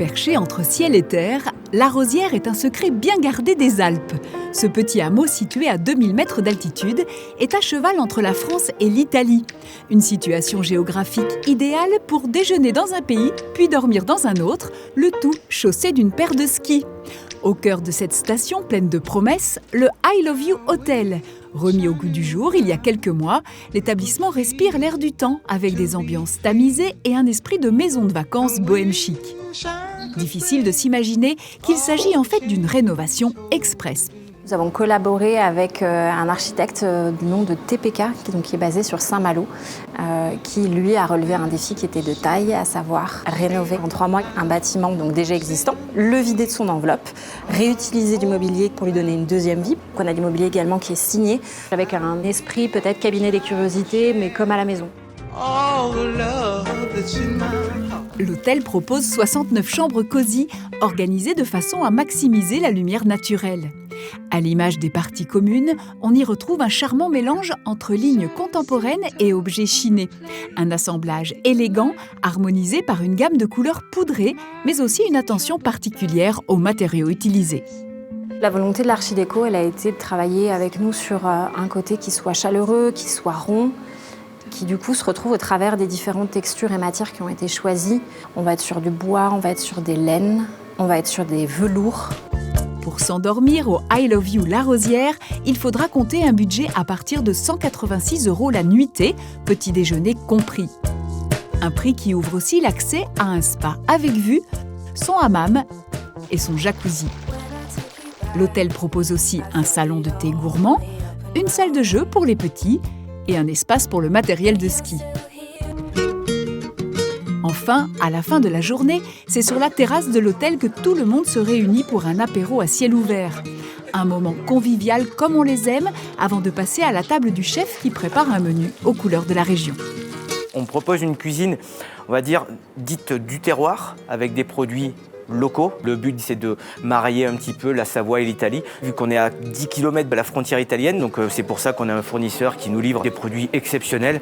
Perché entre ciel et terre, La Rosière est un secret bien gardé des Alpes. Ce petit hameau situé à 2000 mètres d'altitude est à cheval entre la France et l'Italie. Une situation géographique idéale pour déjeuner dans un pays, puis dormir dans un autre, le tout chaussé d'une paire de skis. Au cœur de cette station pleine de promesses, le I Love You Hotel. Remis au goût du jour il y a quelques mois, l'établissement respire l'air du temps avec des ambiances tamisées et un esprit de maison de vacances bohème chic. Difficile de s'imaginer qu'il s'agit en fait d'une rénovation express. Nous avons collaboré avec un architecte du nom de TPK, qui est basé sur Saint-Malo, qui lui a relevé un défi qui était de taille, à savoir rénover en 3 mois un bâtiment donc déjà existant, le vider de son enveloppe, réutiliser du mobilier pour lui donner une deuxième vie. On a du mobilier également qui est signé, avec un esprit peut-être cabinet des curiosités, mais comme à la maison. L'hôtel propose 69 chambres cosy, organisées de façon à maximiser la lumière naturelle. À l'image des parties communes, on y retrouve un charmant mélange entre lignes contemporaines et objets chinés. Un assemblage élégant, harmonisé par une gamme de couleurs poudrées, mais aussi une attention particulière aux matériaux utilisés. La volonté de l'Archidéco, elle a été de travailler avec nous sur un côté qui soit chaleureux, qui soit rond, qui du coup se retrouve au travers des différentes textures et matières qui ont été choisies. On va être sur du bois, on va être sur des laines, on va être sur des velours. Pour s'endormir au I Love You La Rosière, il faudra compter un budget à partir de 186 € la nuitée, petit déjeuner compris. Un prix qui ouvre aussi l'accès à un spa avec vue, son hammam et son jacuzzi. L'hôtel propose aussi un salon de thé gourmand, une salle de jeu pour les petits et un espace pour le matériel de ski. Enfin, à la fin de la journée, c'est sur la terrasse de l'hôtel que tout le monde se réunit pour un apéro à ciel ouvert. Un moment convivial comme on les aime, avant de passer à la table du chef qui prépare un menu aux couleurs de la région. On propose une cuisine, on va dire, dite du terroir, avec des produits locaux. Le but, c'est de marier un petit peu la Savoie et l'Italie, vu qu'on est à 10 km de la frontière italienne, donc c'est pour ça qu'on a un fournisseur qui nous livre des produits exceptionnels.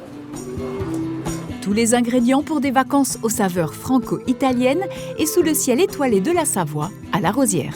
Tous les ingrédients pour des vacances aux saveurs franco-italiennes et sous le ciel étoilé de la Savoie à La Rosière.